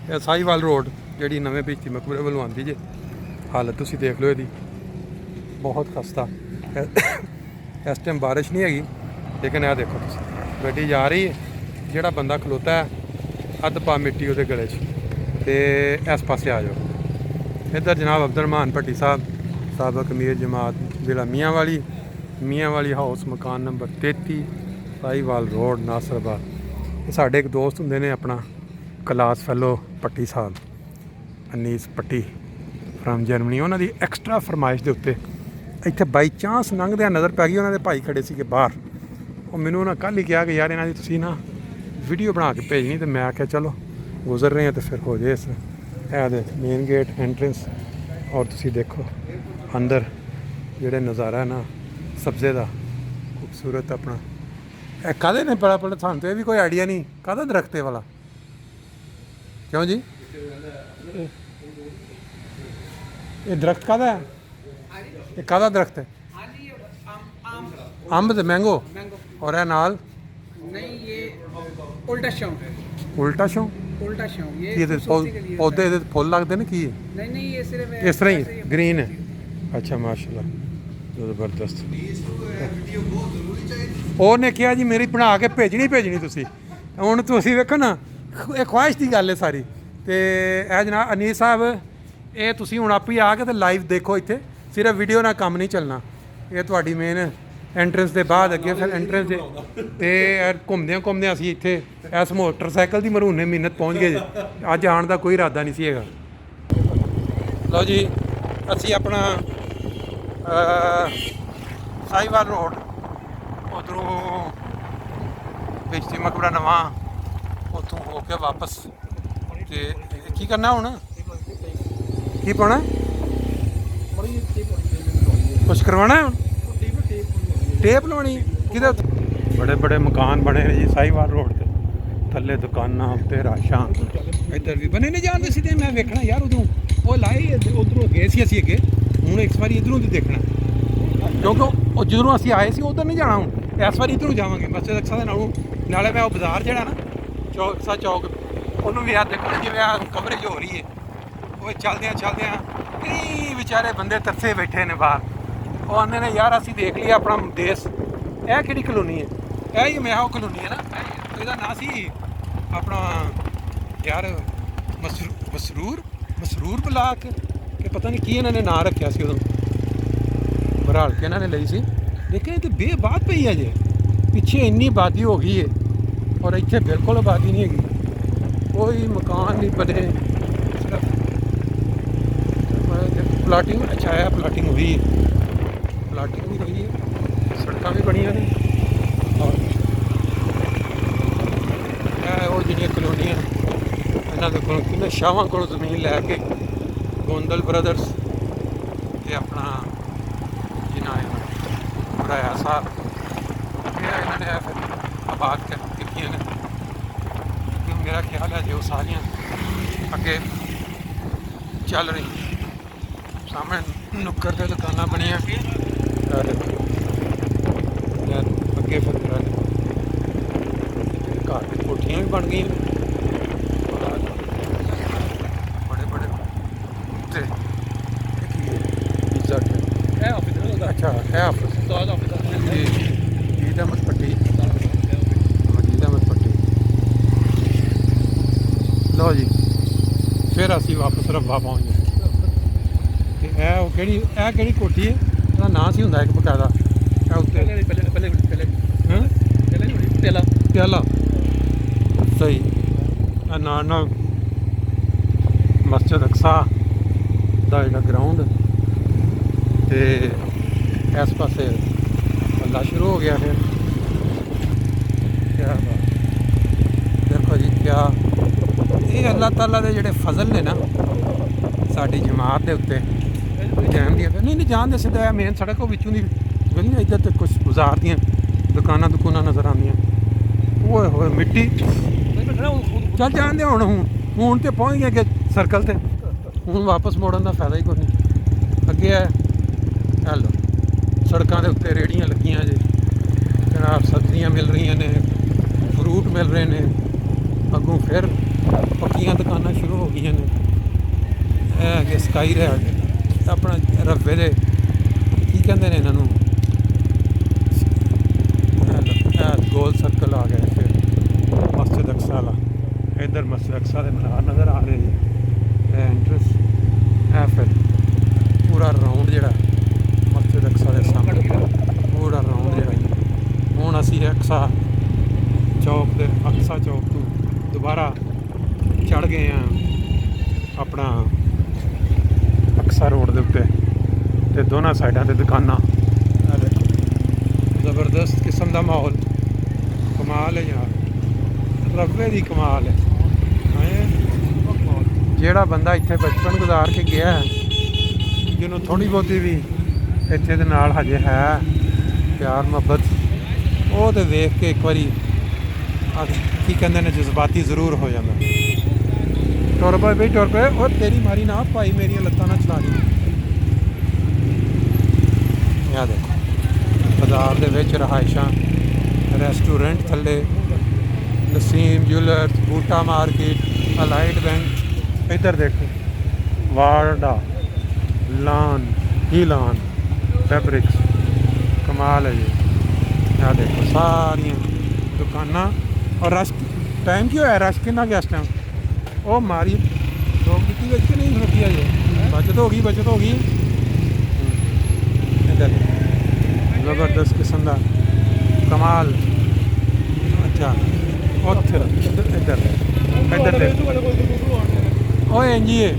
ਇਹ ਸਾਹੀਵਾਲ ਰੋਡ ਜਿਹੜੀ ਨਵੇਂ ਭਿੱਚੀ ਮਕਬਰੇ ਵੱਲੋਂ ਆਉਂਦੀ ਜੇ, ਹਾਲਤ ਤੁਸੀਂ ਦੇਖ ਲਓ ਇਹਦੀ, ਬਹੁਤ ਖਸਤਾ। ਇਸ ਟਾਈਮ ਬਾਰਿਸ਼ ਨਹੀਂ ਹੈਗੀ, ਲੇਕਿਨ ਇਹ ਦੇਖੋ ਤੁਸੀਂ ਗੱਡੀ ਜਾ ਰਹੀ ਹੈ, ਜਿਹੜਾ ਬੰਦਾ ਖਲੋਤਾ ਹੈ ਅੱਧ ਪਾ ਮਿੱਟੀ ਉਹਦੇ ਗਲੇ 'ਚ। ਤੇ ਇਸ ਪਾਸੇ ਆ ਜਾਓ, ਇੱਧਰ ਜਨਾਬ ਅਬਦੁਰਰਹਿਮਾਨ ਭੱਟੀ ਸਾਹਿਬ ਸਾਬਕ ਅਮੀਰ ਜਮਾਤ ਜ਼ਿਲ੍ਹਾ ਮੀਆਂ ਵਾਲੀ ਹਾਊਸ, ਮਕਾਨ ਨੰਬਰ 33, ਸਾਹੀਵਾਲ ਰੋਡ, ਨਾਸਰਬਾਦ। ਇਹ ਸਾਡੇ ਇੱਕ ਦੋਸਤ ਹੁੰਦੇ ਨੇ ਆਪਣਾ ਕਲਾਸ ਫੈਲੋ ਭੱਟੀ ਸਾਹਿਬ, ਅਨੀਸ ਭੱਟੀ ਫਰਮ ਜਰਮਨੀ। ਉਹਨਾਂ ਦੀ ਐਕਸਟਰਾ ਫਰਮਾਇਸ਼ ਦੇ ਉੱਤੇ ਇੱਥੇ ਬਾਈ ਚਾਂਸ ਲੰਘਦਿਆਂ ਨਜ਼ਰ ਪੈ ਗਈ, ਉਹਨਾਂ ਦੇ ਭਾਈ ਖੜੇ ਸੀਗੇ ਬਾਹਰ। ਉਹ ਮੈਨੂੰ ਉਹਨਾਂ ਕੱਲ੍ਹ ਹੀ ਕਿਹਾ ਕਿ ਯਾਰ ਇਹਨਾਂ ਦੀ ਤੁਸੀਂ ਨਾ ਵੀਡੀਓ ਬਣਾ ਕੇ ਭੇਜਣੀ, ਤੇ ਮੈਂ ਆਖਿਆ ਚਲੋ ਗੁਜ਼ਰ ਰਹੇ ਹਾਂ ਤੇ ਫਿਰ ਹੋ ਜਾਏ। ਇਸ ਇਹ ਦੇ ਮੇਨ ਗੇਟ ਐਂਟਰੈਂਸ, ਔਰ ਤੁਸੀਂ ਦੇਖੋ ਅੰਦਰ ਜਿਹੜੇ ਨਜ਼ਾਰਾ ਹੈ ਨਾ ਸਬਜ਼ੇ ਦਾ ਖੂਬਸੂਰਤ ਆਪਣਾ। ਇਹ ਕਾਹਦੇ ਨੇ ਬੜਾ ਸਾਨੂੰ ਤਾਂ ਇਹ ਵੀ ਕੋਈ ਆਈਡੀਆ ਨਹੀਂ, ਕਾਹਦਾ ਦਰਖਤ ਵਾਲਾ ਕਿਉਂ ਜੀ? ਇਹ ਦਰਖਤ ਕਾਹਦਾ ਹੈ? ਇਹ ਕਾਹਦਾ ਦਰਖਤ ਹੈ? ਅੰਬ ਤੇ ਮੈਂਗੋ, ਔਰ ਇਹ ਨਾਲ नहीं ये उल्टा शौक है। ਉਲਟਾ ਸ਼ੌਂ? उल्टा शौक ये ਇਹਦੇ ਪੌਦੇ ਇਹਦੇ ਫੁੱਲ ਲੱਗਦੇ ਨੇ ਕੀ ਹੈ? नहीं नहीं ये सिर्फ ਇਸ ਤਰ੍ਹਾਂ ਹੀ ਗ੍ਰੀਨ ਹੈ? ਅੱਛਾ ਮਾਸ਼ਾਅੱਲਾ, ਜ਼ਬਰਦਸਤ। ਉਹਨੇ ਕਿਹਾ ਜੀ ਮੇਰੀ ਬਣਾ ਕੇ ਭੇਜਣੀ ਤੁਸੀਂ। ਹੁਣ ਤੁਸੀਂ ਵੇਖੋ ਨਾ, ਇਹ ਖੁਆਇਸ਼ ਦੀ ਗੱਲ ਹੈ ਸਾਰੀ। ਤੇ ਇਹ ਜਨਾਬ ਅਨੀਸ ਸਾਹਿਬ, ਇਹ ਤੁਸੀਂ ਹੁਣ ਆਪੇ ਆ ਕੇ ਤੇ ਲਾਈਵ ਦੇਖੋ, ਇੱਥੇ ਸਿਰਫ ਵੀਡੀਓ ਨਾਲ ਕੰਮ ਨਹੀਂ ਚੱਲਣਾ। ਇਹ ਤੁਹਾਡੀ ਮੇਨ ਐਂਟਰੈਂਸ ਦੇ ਬਾਅਦ ਅੱਗੇ ਫਿਰ ਐਂਟਰੈਂਸ ਦੇ ਤੇ ਘੁੰਮਦਿਆਂ ਅਸੀਂ ਇੱਥੇ ਇਸ ਮੋਟਰਸਾਈਕਲ ਦੀ ਮਰਹੂਨੇ ਮਿੰਨਤ ਪਹੁੰਚ ਗਏ ਜੀ। ਅੱਜ ਆਉਣ ਦਾ ਕੋਈ ਇਰਾਦਾ ਨਹੀਂ ਸੀ ਹੈਗਾ। ਲਓ ਜੀ, ਅਸੀਂ ਆਪਣਾ ਸਾਹੀਵਾਲ ਰੋਡ ਉੱਧਰੋਂ ਭਿੱਚੀ ਮਕਬਰਾ ਨਵਾਂ, ਉੱਥੋਂ ਹੋ ਕੇ ਵਾਪਸ। ਤੇ ਕੀ ਕਰਨਾ ਹੁਣ? ਕੀ ਪਾਉਣਾ? ਕੁਛ ਕਰਵਾਉਣਾ ਹੁਣ? ਟੇਪ ਲਾਉਣੀ ਕਿਹਦੇ? ਬੜੇ ਬੜੇ ਮਕਾਨ ਬਣੇ ਨੇ ਜੀ ਸਾਹੀਵਾਲ ਰੋਡ ਤੇ, ਥੱਲੇ ਦੁਕਾਨਾਂ ਉੱਤੇ ਰਾਸ਼ਾਂ। ਇੱਧਰ ਵੀ ਬਣੇ ਨੇ ਜਾਂਦੇ ਸੀ ਤੇ ਮੈਂ ਵੇਖਣਾ ਯਾਰ, ਉਦੋਂ ਉਹ ਲਾਏ ਉੱਧਰੋਂ ਗਏ ਸੀ ਅਸੀਂ ਅੱਗੇ, ਹੁਣ ਇਸ ਵਾਰੀ ਇੱਧਰੋਂ ਦੀ ਦੇਖਣਾ, ਕਿਉਂਕਿ ਉਹ ਜਦੋਂ ਅਸੀਂ ਆਏ ਸੀ ਉੱਧਰ ਨਹੀਂ ਜਾਣਾ, ਹੁਣ ਇਸ ਵਾਰੀ ਇੱਧਰੋਂ ਜਾਵਾਂਗੇ ਮਸਜਿਦ ਅਕਸਾ ਦੇ ਨਾਲੋਂ। ਨਾਲੇ ਮੈਂ ਉਹ ਬਾਜ਼ਾਰ ਜਿਹੜਾ ਨਾ ਚੌਕ ਉਹਨੂੰ ਵੀ ਆ ਦੇਖੋ ਜਿਵੇਂ ਆ ਕਵਰੇਜ ਹੋ ਰਹੀ ਹੈ। ਉਹ ਚੱਲਦਿਆਂ ਕਈ ਵਿਚਾਰੇ ਬੰਦੇ ਤਰਸੇ ਬੈਠੇ ਨੇ ਬਾਹਰ। ਉਹ ਆਉਂਦੇ ਨੇ ਯਾਰ ਅਸੀਂ ਦੇਖ ਲਿਆ ਆਪਣਾ ਦੇਸ਼। ਇਹ ਕਿਹੜੀ ਕਲੋਨੀ ਹੈ? ਇਹ ਹੀ ਮੈਂ ਉਹ ਕਲੋਨੀ ਹੈ ਨਾ, ਇਹਦਾ ਨਾਂ ਸੀ ਆਪਣਾ ਯਾਰ ਮਸਰੂਰ ਬਲਾਕ ਕਿ ਪਤਾ ਨਹੀਂ ਕੀ ਇਹਨਾਂ ਨੇ ਨਾਂ ਰੱਖਿਆ ਸੀ ਉਦੋਂ, ਬਰਾਲ ਕੇ ਇਹਨਾਂ ਨੇ ਲਈ ਸੀ। ਲੇਕਿਨ ਇਹ ਤਾਂ ਬੇਬਾਦ ਪਈ ਹੈ ਜੇ, ਪਿੱਛੇ ਇੰਨੀ ਆਬਾਦੀ ਹੋ ਗਈ ਹੈ ਔਰ ਇੱਥੇ ਬਿਲਕੁਲ ਆਬਾਦੀ ਨਹੀਂ ਹੈਗੀ, ਕੋਈ ਮਕਾਨ ਨਹੀਂ ਬਣੇ, ਪਲਾਟਿੰਗ। ਅੱਛਾ ਹੈ, ਪਲਾਟਿੰਗ ਹੋਈ ਹੈ, ਪਲਾਟਿੰਗ ਵੀ ਹੋਈ ਹੈ, ਸੜਕਾਂ ਵੀ ਬਣੀਆਂ ਨੇ। ਔਰ ਇਹ ਉਹ ਜਿਹੜੀਆਂ ਕਲੋਨੀਆਂ ਇਹਨਾਂ ਦੇ ਕੋਲ ਕਿੰਨੇ ਸ਼ਾਹਾਂ ਕੋਲ ਜ਼ਮੀਨ ਲੈ ਕੇ, ਗੋਂਦਲ ਬ੍ਰਦਰਸ ਤੇ ਆਪਣਾ ਜਿਨ੍ਹਾਂ ਹੈ ਬਰਾਇਆ ਸਾਹਿਬ, ਇਹਨਾਂ ਨੇ ਫਿਰ ਆਬਾਦ ਕੀਤੀਆਂ ਨੇ। ਮੇਰਾ ਖਿਆਲ ਹੈ ਜੋ ਸਾਰੀਆਂ ਅੱਗੇ ਚੱਲ ਰਹੀ, ਸਾਹਮਣੇ ਨੁੱਕਰ ਤੇ ਦੁਕਾਨਾਂ ਬਣੀਆਂ ਅੱਗੇ, ਫਿਰ ਘਰ ਦੀ ਕੋਠੀਆਂ ਵੀ ਬਣ ਗਈਆਂ ਬੜੇ ਤੇ ਅੱਛਾ ਇਹ ਆਫਿਸ ਮਜੀਦ ਅਹਿਮਦ ਭੱਟੀ। ਲਓ ਜੀ, ਫਿਰ ਅਸੀਂ ਵਾਪਸ ਰੱਬਾ ਪਹੁੰਚ ਗਏ। ਤੇ ਇਹ ਕਿਹੜੀ ਕੋਠੀ ਹੈ? ਇਹਦਾ ਨਾਂ ਸੀ ਹੁੰਦਾ ਇੱਕ ਬਕਾਇਦਾ, ਇਹ ਉੱਤੇ ਪਿਆਲਾ ਸਹੀ ਨਾਲ ਮਸਜਿਦ ਅਕਸਾ ਦਾ ਜਿਹੜਾ ਗਰਾਊਂਡ, ਤੇ ਇਸ ਪਾਸੇ ਅੱਲਾ ਸ਼ੁਰੂ ਹੋ ਗਿਆ। ਫਿਰ ਕਿਆ ਦੇਖੋ ਜੀ, ਕਿਆ ਇਹ ਅੱਲਾਹ ਤਾਲਾ ਦੇ ਜਿਹੜੇ ਫਜ਼ਲ ਨੇ ਨਾ ਸਾਡੀ ਜਮਾਤ ਦੇ ਉੱਤੇ। ਜਾਣਦੀਆਂ ਨਹੀਂ ਜਾਣਦੇ, ਸਿੱਧਾ ਮੇਨ ਸੜਕ ਉਹ ਵਿੱਚੋਂ ਦੀ ਗਲੀਆਂ, ਇੱਧਰ ਤੇ ਕੁਛ ਬਾਜ਼ਾਰ ਦੀਆਂ ਦੁਕਾਨਾਂ ਨਜ਼ਰ ਆਉਂਦੀਆਂ। ਓਏ ਹੋਏ ਮਿੱਟੀ, ਚੱਲ ਜਾਣਦੇ ਹੁਣ ਤੇ ਪਹੁੰਚ ਗਏ ਅੱਗੇ ਸਰਕਲ ਤੇ, ਹੁਣ ਵਾਪਸ ਮੋੜਨ ਦਾ ਫਾਇਦਾ ਹੀ ਕੋਈ ਨਹੀਂ। ਅੱਗੇ ਹੈ ਹੈਲੋ, ਸੜਕਾਂ ਦੇ ਉੱਤੇ ਰੇਹੜੀਆਂ ਲੱਗੀਆਂ ਜੇ ਜਨਾਬ, ਸਬਜ਼ੀਆਂ ਮਿਲ ਰਹੀਆਂ ਨੇ, ਫਰੂਟ ਮਿਲ ਰਹੇ ਨੇ। ਅੱਗੋਂ ਫਿਰ ਪੱਕੀਆਂ ਦੁਕਾਨਾਂ ਸ਼ੁਰੂ ਹੋ ਗਈਆਂ ਨੇ। ਇਹ ਹੈਗੇ ਸਕਾਈ ਰੈਡ, ਆਪਣਾ ਰੱਬੇ ਦੇ ਕੀ ਕਹਿੰਦੇ ਨੇ ਇਹਨਾਂ ਨੂੰ, ਇਹ ਗੋਲ ਸਰਕਲ ਆ ਗਿਆ ਫਿਰ ਮਸਜਿਦ ਅਕਸਾ ਵਾਲਾ। ਇੱਧਰ ਮਸਜਿਦ ਅਕਸਾ ਦੇ ਮਨਾਰ ਨਜ਼ਰ ਆ ਰਹੇ ਜੀ। ਇਹ ਐਂਟਰੈਂਸ, ਇਹ ਫਿਰ ਪੂਰਾ ਰਾਊਂਡ ਜਿਹੜਾ ਮਸਜਿਦ ਅਕਸਾ ਦੇ ਸਾਹਮਣੇ ਪੂਰਾ ਰਾਊਂਡ ਜਿਹੜਾ ਜੀ। ਹੁਣ ਅਸੀਂ ਅਕਸਾ ਚੌਕ ਦੇ ਅਕਸਾ ਚੌਕ ਤੋਂ ਦੁਬਾਰਾ ਚੜ੍ਹ ਗਏ ਹਾਂ ਆਪਣਾ ਅਕਸਾ ਰੋਡ ਦੇ ਉੱਤੇ, ਤੇ ਦੋਨਾਂ ਸਾਈਡਾਂ ਤੇ ਦੁਕਾਨਾਂ। ਇਹ ਦੇਖੋ ਜ਼ਬਰਦਸਤ ਕਿਸਮ ਦਾ ਮਾਹੌਲ, ਕਮਾਲ ਹੈ ਯਾਰ, ਰੱਬੇ ਦੀ ਕਮਾਲ ਹੈ। ਜਿਹੜਾ ਬੰਦਾ ਇੱਥੇ ਬਚਪਨ ਗੁਜ਼ਾਰ ਕੇ ਗਿਆ ਹੈ, ਜਿਹਨੂੰ ਥੋੜ੍ਹੀ ਬਹੁਤੀ ਵੀ ਇੱਥੇ ਦੇ ਨਾਲ ਹਜੇ ਹੈ ਪਿਆਰ ਮੁਹੱਬਤ, ਉਹ ਤੇ ਵੇਖ ਕੇ ਇੱਕ ਵਾਰੀ ਕੀ ਕਹਿੰਦੇ ਨੇ ਜਜ਼ਬਾਤੀ ਜ਼ਰੂਰ ਹੋ ਜਾਂਦਾ। ਟੁਰ ਪਏ ਬਈ ਟੁਰ ਪਏ, ਉਹ ਤੇਰੀ ਮਾਰੀ ਨਾ ਭਾਈ, ਮੇਰੀਆਂ ਲੱਤਾਂ ਨਾ ਚਲਾ ਦੀ। ਇਹ ਦੇਖੋ ਬਾਜ਼ਾਰ ਦੇ ਵਿੱਚ ਰਹਾਇਸ਼ਾਂ, ਰੈਸਟੋਰੈਂਟ ਥੱਲੇ, ਨਸੀਮ ਜੁਐਲਰਸ, ਬੂਟਾ ਮਾਰਕੀਟ, ਅਲਾਈਡ ਬੈਂਕ। ਇੱਧਰ ਦੇਖੋ ਵਾਰਡਾ, ਲਾਨ ਹੀ ਲਾਨ ਫੈਬਰਿਕਸ, ਕਮਾਲ ਹੈ ਜੀ। ਇਹ ਦੇਖੋ ਸਾਰੀਆਂ ਦੁਕਾਨਾਂ। ਔਰ ਰਸ਼ ਟਾਈਮ ਕੀ ਹੋਇਆ, ਰਸ਼ ਕਿੰਨਾ ਗਿਆ ਇਸ ਟਾਈਮ? ਉਹ ਮਾਰੀ ਲੋਕ ਦਿੱਤੀ ਵਿੱਚ ਕਿ ਨਹੀਂ ਹੋਤੀ ਅਜੇ, ਬਚਤ ਹੋ ਗਈ, ਬਚਤ ਹੋ ਗਈ। ਇੱਧਰ ਜ਼ਬਰਦਸਤ ਕਿਸਮ ਦਾ ਕਮਾਲ। ਅੱਛਾ ਉੱਥੇ ਇੱਧਰ ਇੱਧਰ ਦੇ ਓਏ ਇੰਜੀ ਹੈ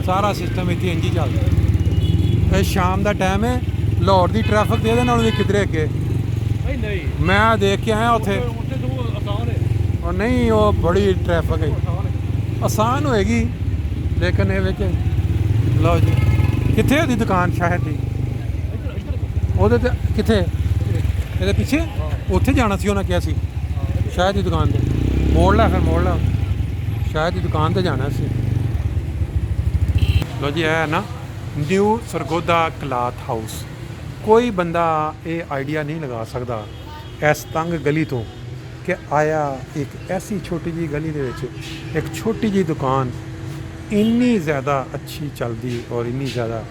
ਸਾਰਾ ਸਿਸਟਮ, ਇੱਥੇ ਇੰਜੀ ਚੱਲਦਾ। ਇਹ ਸ਼ਾਮ ਦਾ ਟਾਈਮ ਹੈ, ਲਾਹੌਰ ਦੀ ਟ੍ਰੈਫਿਕ ਦੇ ਇਹਦੇ ਨਾਲ ਵੀ ਕਿਧਰੇ ਅੱਗੇ। ਮੈਂ ਦੇਖ ਕੇ ਆਇਆ ਉੱਥੇ, ਉਹ ਨਹੀਂ ਉਹ ਬੜੀ ਟ੍ਰੈਫਿਕ ਹੈ, ਆਸਾਨ ਹੋਏਗੀ ਲੇਕਿਨ ਇਹ ਵਿੱਚ। ਲਓ ਜੀ ਕਿੱਥੇ ਉਹਦੀ ਦੁਕਾਨ ਸ਼ਾਇਦ ਦੀ, ਉਹਦੇ ਤੇ ਕਿੱਥੇ, ਇਹਦੇ ਪਿੱਛੇ ਉੱਥੇ ਜਾਣਾ ਸੀ ਉਹਨਾਂ ਕਿਹਾ ਸੀ, ਸ਼ਾਇਦ ਦੀ ਦੁਕਾਨ ਤੇ ਮੋੜ ਲੈ, ਫਿਰ ਮੋੜ ਲੈ, ਸ਼ਾਇਦ ਦੀ ਦੁਕਾਨ ਤੇ ਜਾਣਾ ਸੀ। ਲਓ ਜੀ ਇਹ ਨਾ ਨਿਊ ਸਰਗੋਦਾ ਕਲਾਥ ਹਾਊਸ। ਕੋਈ ਬੰਦਾ ਇਹ ਆਈਡੀਆ ਨਹੀਂ ਲਗਾ ਸਕਦਾ ਇਸ ਤੰਗ ਗਲੀ ਤੋਂ ਕਿ ਆਇਆ ਇੱਕ ਐਸੀ ਛੋਟੀ ਜਿਹੀ ਗਲੀ ਦੇ ਵਿੱਚ ਇੱਕ ਛੋਟੀ ਜਿਹੀ ਦੁਕਾਨ ਇੰਨੀ ਜ਼ਿਆਦਾ ਅੱਛੀ ਚੱਲਦੀ ਔਰ ਇੰਨੀ ਜ਼ਿਆਦਾ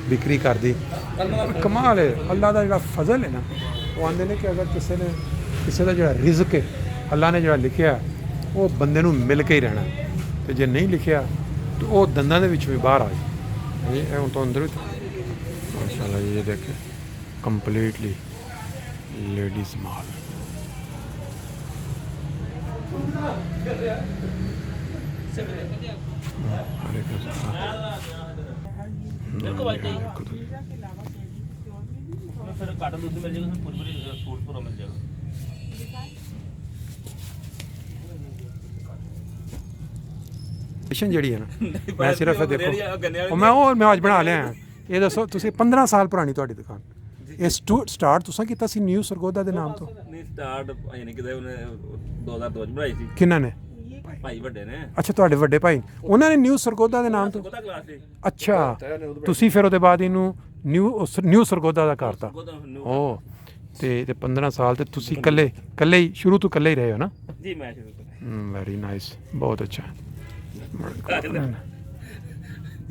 ਵਿਕਰੀ ਕਰਦੀ। ਕਮਾਲ ਹੈ, ਅੱਲਾ ਦਾ ਜਿਹੜਾ ਫਜ਼ਲ ਹੈ ਨਾ। ਉਹ ਆਉਂਦੇ ਨੇ ਕਿ ਅਗਰ ਕਿਸੇ ਦਾ ਜਿਹੜਾ ਰਿਜ਼ਕ ਹੈ, ਅੱਲਾ ਨੇ ਜਿਹੜਾ ਲਿਖਿਆ ਉਹ ਬੰਦੇ ਨੂੰ ਮਿਲ ਕੇ ਹੀ ਰਹਿਣਾ, ਤੇ ਜੇ ਨਹੀਂ ਲਿਖਿਆ ਤਾਂ ਉਹ ਦੰਦਾਂ ਦੇ ਵਿੱਚ ਵੀ ਬਾਹਰ ਆ ਜਾਏ। ਇਹ ਹੁਣ ਤੋਂ ਅੰਦਰ ਵੀ ਮਾਸ਼ਾਅੱਲਾ ਇਹ ਦੇਖੇ ਕੰਪਲੀਟਲੀ ਲੇਡੀਜ਼ ਮਾਲ। ਜਿਹੜੀ ਹੈ ਨਾ, ਮੈਂ ਸਿਰਫ ਦੇਖੋ ਮੈਂ ਅੱਜ ਬਣਾ ਲਿਆ। ਇਹ ਦੱਸੋ ਤੁਸੀਂ 15 ਸਾਲ ਪੁਰਾਣੀ ਤੁਹਾਡੀ ਦੁਕਾਨ, ਇਹ ਸਟਾਰਟ ਤੁਸੀਂ ਕੀਤਾ ਸੀ ਨਿਊ ਸਰਗੋਦਾ ਦੇ ਨਾਮ ਤੋਂ? ਨਹੀਂ ਸਟਾਰਟ ਯਾਨੀ ਕਿ ਉਹਨੇ 2002 ਚ ਬਣਾਈ ਸੀ। ਕਿਹਨਾਂ ਨੇ? ਭਾਈ ਵੱਡੇ ਨੇ। ਅੱਛਾ ਤੁਹਾਡੇ ਵੱਡੇ ਭਾਈ, ਉਹਨਾਂ ਨੇ ਨਿਊ ਸਰਗੋਦਾ ਦੇ ਨਾਮ ਤੋਂ? ਅੱਛਾ ਤੁਸੀਂ ਫਿਰ ਉਹਦੇ ਬਾਅਦ ਇਹਨੂੰ ਨਿਊ ਸਰਗੋਦਾ ਦਾ ਕਰਤਾ। ਉਹ ਤੇ 15 ਸਾਲ ਤੇ ਤੁਸੀਂ ਇਕੱਲੇ ਹੀ ਸ਼ੁਰੂ ਤੋਂ ਇਕੱਲੇ ਹੀ ਰਹੇ ਹੋ ਨਾ? ਜੀ ਮੈਂ ਸ਼ੁਰੂ ਤੋਂ। ਵੈਰੀ ਨਾਈਸ, ਬਹੁਤ ਅੱਛਾ।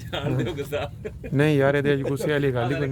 ਜਾਣਦੇ ਹੋ ਗੁੱਸਾ ਨਹੀਂ ਯਾਰ ਇਹਦੇ ਗੁੱਸੇ ਵਾਲੀ ਗੱਲ ਹੀ ਕੋਈ ਨਹੀਂ।